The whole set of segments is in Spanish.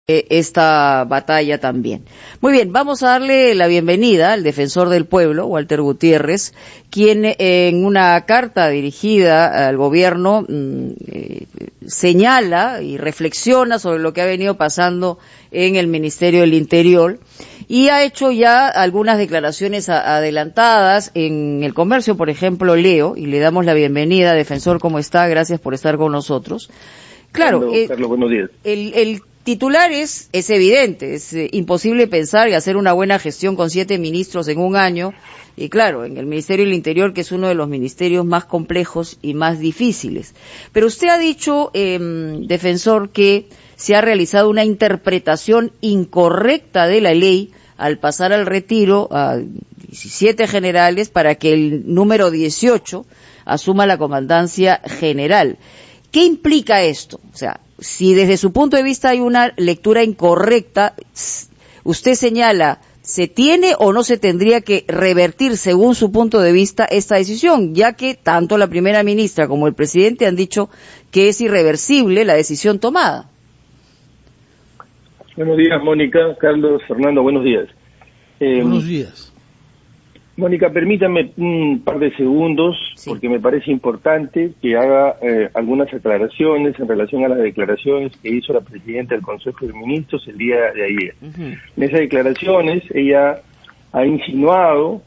esta batalla también. Muy bien, vamos a darle la bienvenida al defensor del pueblo, Walter Gutiérrez, quien en una carta dirigida al gobierno señala y reflexiona sobre lo que ha venido pasando en el Ministerio del Interior y ha hecho ya algunas declaraciones adelantadas en El Comercio, por ejemplo, leo, y le damos la bienvenida. Defensor, ¿cómo está? Gracias por estar con nosotros. Claro, Carlos, buenos días. El titular es evidente, es imposible pensar y hacer una buena gestión con 7 ministros en un año, y claro, en el Ministerio del Interior, que es uno de los ministerios más complejos y más difíciles. Pero usted ha dicho, defensor, que se ha realizado una interpretación incorrecta de la ley al pasar al retiro a 17 generales para que el número 18 asuma la comandancia general. ¿Qué implica esto? O sea, si desde su punto de vista hay una lectura incorrecta, usted señala, ¿se tiene o no se tendría que revertir, según su punto de vista, esta decisión? Ya que tanto la primera ministra como el presidente han dicho que es irreversible la decisión tomada. Buenos días, Mónica, Carlos, Fernando, buenos días. Buenos días. Mónica, permítame un par de segundos, sí, porque me parece importante que haga algunas aclaraciones en relación a las declaraciones que hizo la presidenta del Consejo de Ministros el día de ayer. En esas declaraciones ella ha insinuado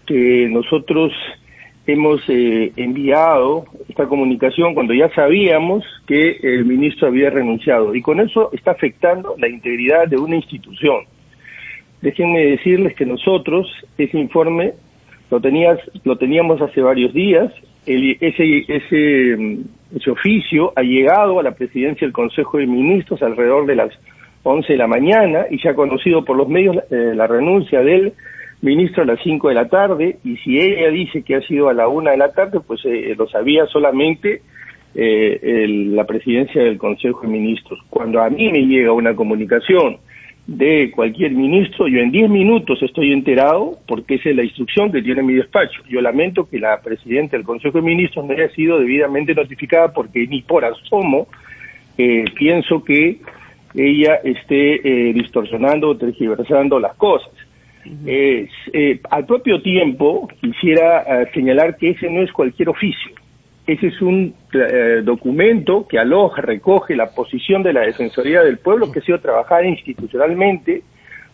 que nosotros hemos enviado esta comunicación cuando ya sabíamos que el ministro había renunciado, y con eso está afectando la integridad de una institución. Déjenme decirles que nosotros ese informe lo teníamos hace varios días. Ese oficio ha llegado a la presidencia del Consejo de Ministros alrededor de las 11 de la mañana y se ha conocido por los medios la renuncia del ministro a las 5 de la tarde, y si ella dice que ha sido a la 1 de la tarde, pues lo sabía solamente la presidencia del Consejo de Ministros. Cuando a mí me llega una comunicación de cualquier ministro, yo en 10 minutos estoy enterado, porque esa es la instrucción que tiene mi despacho. Yo lamento que la presidenta del Consejo de Ministros no haya sido debidamente notificada, porque ni por asomo pienso que ella esté distorsionando o tergiversando las cosas. Al propio tiempo quisiera señalar que ese no es cualquier oficio. Ese es un documento que recoge la posición de la Defensoría del Pueblo, que ha sido trabajada institucionalmente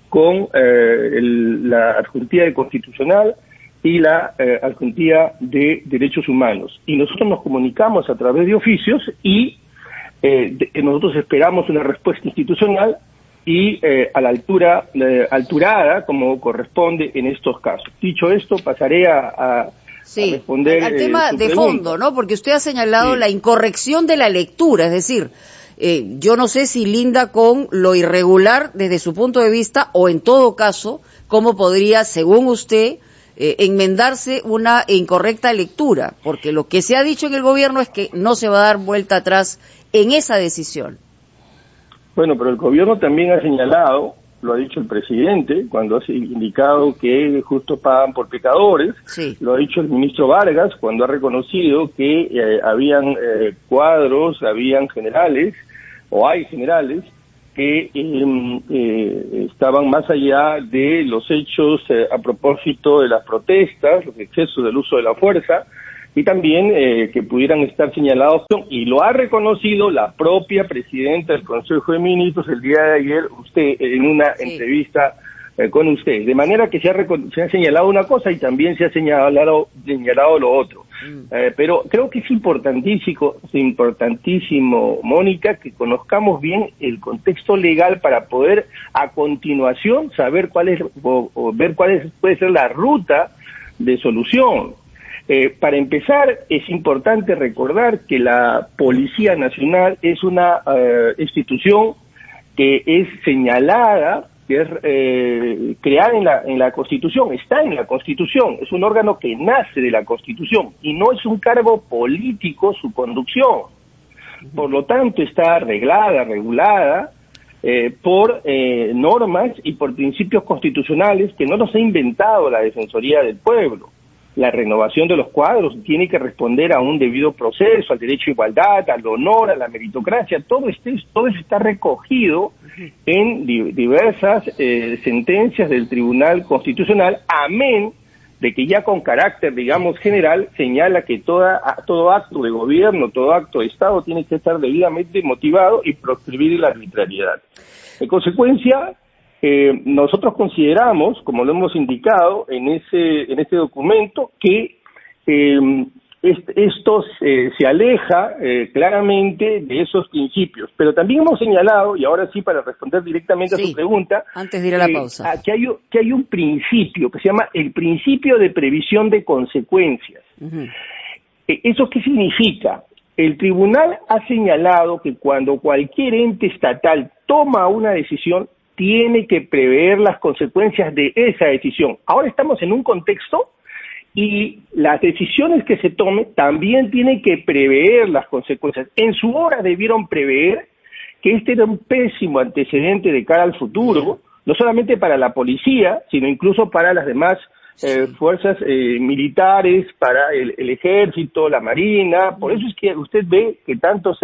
con la Adjuntía de Constitucional y la Adjuntía de Derechos Humanos. Y nosotros nos comunicamos a través de oficios y nosotros esperamos una respuesta institucional y a la alturada como corresponde en estos casos. Dicho esto, pasaré a responder al tema de fondo, ¿no? Porque usted ha señalado la incorrección de la lectura, es decir, yo no sé si linda con lo irregular desde su punto de vista, o en todo caso, cómo podría, según usted, enmendarse una incorrecta lectura, porque lo que se ha dicho en el gobierno es que no se va a dar vuelta atrás en esa decisión. Bueno, pero el gobierno también ha señalado, lo ha dicho el presidente, cuando ha indicado que justo pagan por pecadores, lo ha dicho el ministro Vargas, cuando ha reconocido que habían cuadros, habían generales, o hay generales, que estaban más allá de los hechos a propósito de las protestas, los excesos del uso de la fuerza, y también que pudieran estar señalados, y lo ha reconocido la propia presidenta del Consejo de Ministros el día de ayer, usted, en una entrevista con usted. De manera que se ha señalado una cosa y también se ha señalado lo otro. Pero creo que es importantísimo, Mónica, que conozcamos bien el contexto legal para poder, a continuación, saber ver cuál puede ser la ruta de solución. Para empezar, es importante recordar que la Policía Nacional es una institución que es señalada, que es creada en la Constitución, está en la Constitución, es un órgano que nace de la Constitución y no es un cargo político su conducción. Por lo tanto, está arreglada, regulada por normas y por principios constitucionales que no los ha inventado la Defensoría del Pueblo. la renovación de los cuadros tiene que responder a un debido proceso, al derecho a igualdad, al honor, a la meritocracia. Todo eso está recogido en diversas sentencias del Tribunal Constitucional, amén de que ya con carácter, digamos, general, señala que todo acto de gobierno, todo acto de Estado tiene que estar debidamente motivado y proscribir la arbitrariedad. En consecuencia, nosotros consideramos, como lo hemos indicado en este documento, que esto se aleja claramente de esos principios, pero también hemos señalado, y ahora sí para responder directamente a su pregunta, antes de ir a la pausa, que hay un principio que se llama el principio de previsión de consecuencias. ¿Eso qué significa? El tribunal ha señalado que cuando cualquier ente estatal toma una decisión, tiene que prever las consecuencias de esa decisión. Ahora estamos en un contexto y las decisiones que se tomen también tienen que prever las consecuencias. En su hora debieron prever que este era un pésimo antecedente de cara al futuro, no solamente para la policía, sino incluso para las demás fuerzas militares, para el ejército, la marina. Por eso es que usted ve que tantos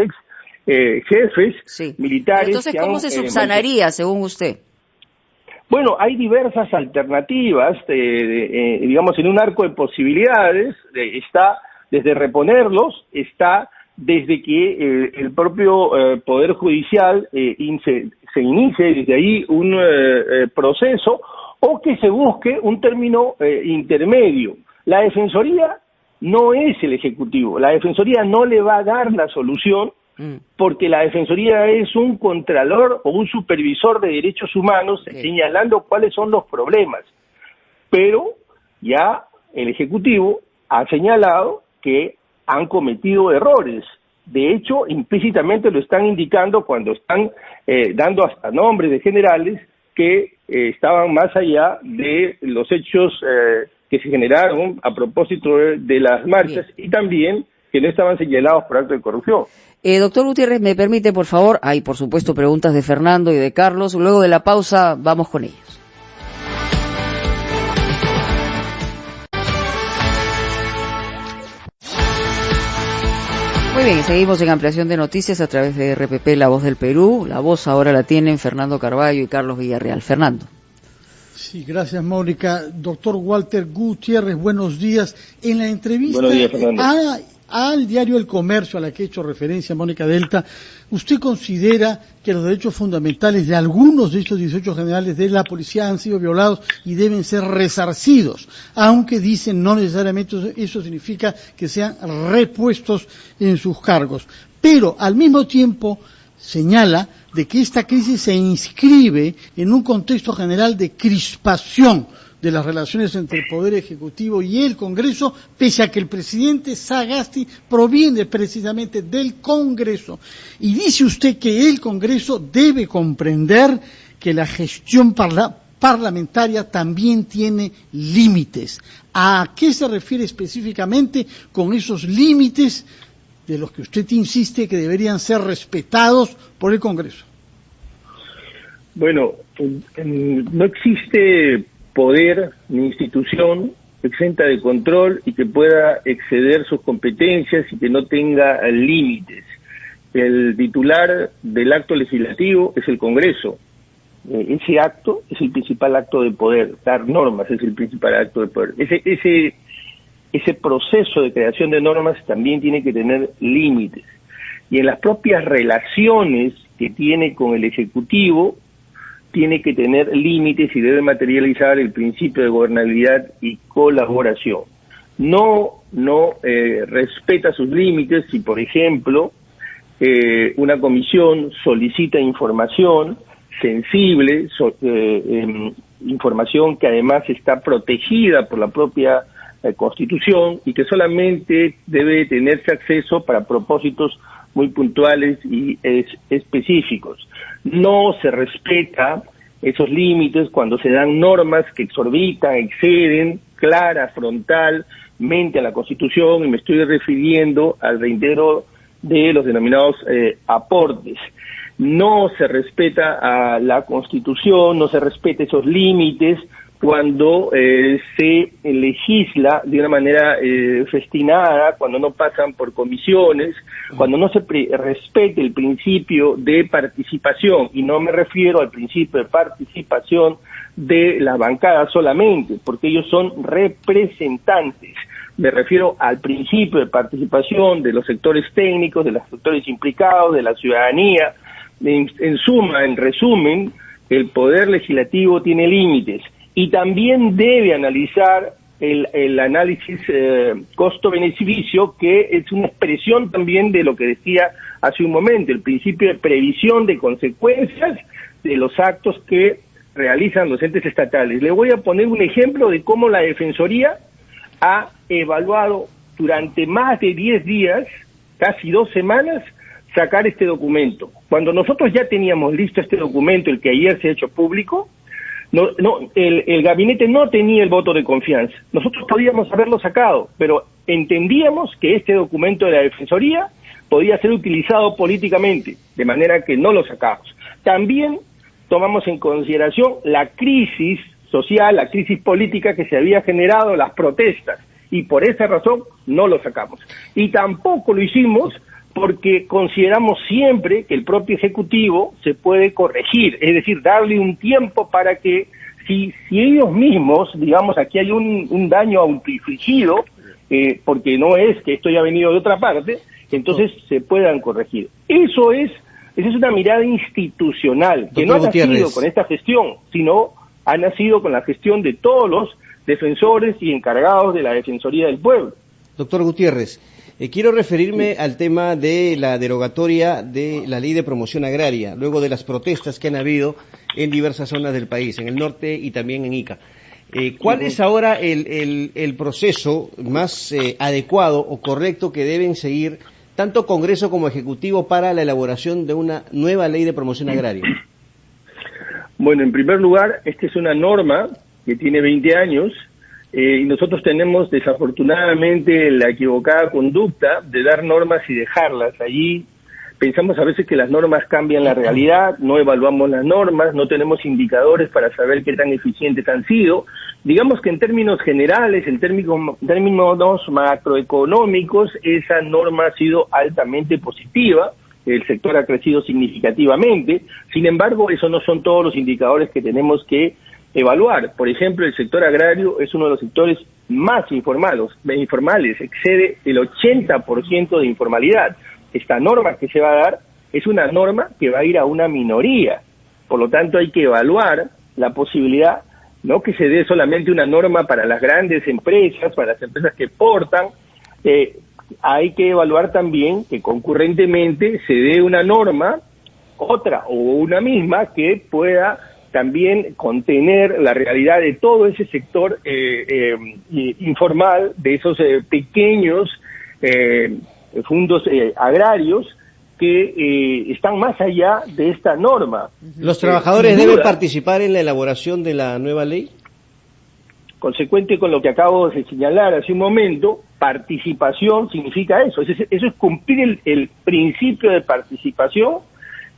jefes militares... Entonces, ¿cómo se subsanaría, según usted? Bueno, hay diversas alternativas, digamos, en un arco de posibilidades. Está desde reponerlos, está desde que el propio Poder Judicial se inicie desde ahí un proceso, o que se busque un término intermedio. La Defensoría no es el Ejecutivo, la Defensoría no le va a dar la solución, porque la Defensoría es un contralor o un supervisor de derechos humanos señalando cuáles son los problemas, pero ya el Ejecutivo ha señalado que han cometido errores. De hecho, implícitamente lo están indicando cuando están dando hasta nombres de generales que estaban más allá de los hechos que se generaron a propósito de las marchas y también que no estaban señalados por acto de corrupción. Doctor Gutiérrez, ¿me permite, por favor? Hay, por supuesto, preguntas de Fernando y de Carlos. Luego de la pausa, vamos con ellos. Muy bien, seguimos en ampliación de noticias a través de RPP, La Voz del Perú. La voz ahora la tienen Fernando Carballo y Carlos Villarreal. Fernando. Sí, gracias, Mónica. Doctor Walter Gutiérrez, buenos días. En la entrevista al diario El Comercio, a la que ha hecho referencia Mónica Delta, ¿usted considera que los derechos fundamentales de algunos de estos 18 generales de la policía han sido violados y deben ser resarcidos? Aunque dicen no necesariamente eso significa que sean repuestos en sus cargos. Pero al mismo tiempo señala de que esta crisis se inscribe en un contexto general de crispación de las relaciones entre el Poder Ejecutivo y el Congreso, pese a que el presidente Sagasti proviene precisamente del Congreso. Y dice usted que el Congreso debe comprender que la gestión parlamentaria también tiene límites. ¿A qué se refiere específicamente con esos límites de los que usted insiste que deberían ser respetados por el Congreso? Bueno, no existe poder ni institución exenta de control y que pueda exceder sus competencias y que no tenga límites. El titular del acto legislativo es el Congreso. Ese acto es el principal acto de poder. Dar normas es el principal acto de poder. Ese proceso de creación de normas también tiene que tener límites. Y en las propias relaciones que tiene con el Ejecutivo, tiene que tener límites y debe materializar el principio de gobernabilidad y colaboración. No respeta sus límites si, por ejemplo, una comisión solicita información sensible, información que además está protegida por la propia Constitución y que solamente debe tenerse acceso para propósitos muy puntuales y específicos. No se respeta esos límites cuando se dan normas que exorbitan, exceden clara, frontalmente a la Constitución, y me estoy refiriendo al reintegro de los denominados aportes. No se respeta a la Constitución, no se respeta esos límites cuando se legisla de una manera festinada, cuando no pasan por comisiones, cuando no se respete el principio de participación, y no me refiero al principio de participación de la bancada solamente, porque ellos son representantes. Me refiero al principio de participación de los sectores técnicos, de los sectores implicados, de la ciudadanía. En suma, en resumen, el poder legislativo tiene límites y también debe analizar el análisis costo-beneficio, que es una expresión también de lo que decía hace un momento, el principio de previsión de consecuencias de los actos que realizan los entes estatales. Le voy a poner un ejemplo de cómo la Defensoría ha evaluado durante más de 10 días, casi 2 semanas, sacar este documento. Cuando nosotros ya teníamos listo este documento, el que ayer se ha hecho público, el gabinete no tenía el voto de confianza. Nosotros podíamos haberlo sacado, pero entendíamos que este documento de la Defensoría podía ser utilizado políticamente, de manera que no lo sacamos. También tomamos en consideración la crisis social, la crisis política que se había generado, las protestas, y por esa razón no lo sacamos. Y tampoco lo hicimos porque consideramos siempre que el propio Ejecutivo se puede corregir, es decir, darle un tiempo para que, si ellos mismos, digamos, aquí hay un daño autoinfligido, porque no es que esto haya venido de otra parte, entonces se puedan corregir. Esa es una mirada institucional, que no ha nacido con esta gestión, sino ha nacido con la gestión de todos los defensores y encargados de la Defensoría del Pueblo. Doctor Gutiérrez, quiero referirme al tema de la derogatoria de la Ley de Promoción Agraria, luego de las protestas que han habido en diversas zonas del país, en el norte y también en Ica. ¿Cuál es ahora el proceso más adecuado o correcto que deben seguir tanto Congreso como Ejecutivo para la elaboración de una nueva Ley de Promoción Agraria? Bueno, en primer lugar, esta es una norma que tiene 20 años, y nosotros tenemos desafortunadamente la equivocada conducta de dar normas y dejarlas allí. Pensamos a veces que las normas cambian la realidad, no evaluamos las normas, no tenemos indicadores para saber qué tan eficientes han sido. Digamos que en términos generales, en términos macroeconómicos, esa norma ha sido altamente positiva, el sector ha crecido significativamente. Sin embargo, esos no son todos los indicadores que tenemos que evaluar. Por ejemplo, el sector agrario es uno de los sectores más informales, excede el 80% de informalidad. Esta norma que se va a dar es una norma que va a ir a una minoría. Por lo tanto, hay que evaluar la posibilidad, no que se dé solamente una norma para las grandes empresas, para las empresas que exportan. Hay que evaluar también que concurrentemente se dé una norma, otra o una misma, que pueda también contener la realidad de todo ese sector informal, de esos pequeños fondos agrarios que están más allá de esta norma. ¿Los trabajadores deben participar en la elaboración de la nueva ley? Consecuente con lo que acabo de señalar hace un momento, participación significa eso. Eso es cumplir el principio de participación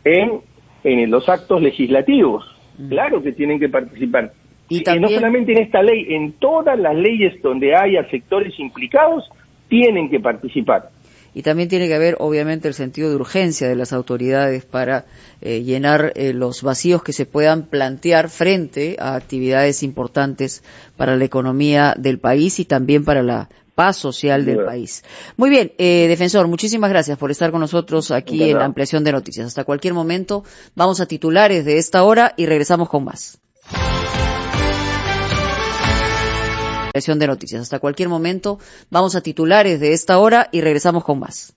en los actos legislativos. Claro que tienen que participar. Y no solamente en esta ley, en todas las leyes donde haya sectores implicados, tienen que participar. Y también tiene que haber, obviamente, el sentido de urgencia de las autoridades para llenar los vacíos que se puedan plantear frente a actividades importantes para la economía del país y también para la paz social del país. Muy bien, defensor, muchísimas gracias por estar con nosotros aquí en la ampliación de noticias. Hasta cualquier momento, vamos a titulares de esta hora y regresamos con más. De noticias. Hasta cualquier momento, vamos a titulares de esta hora y regresamos con más.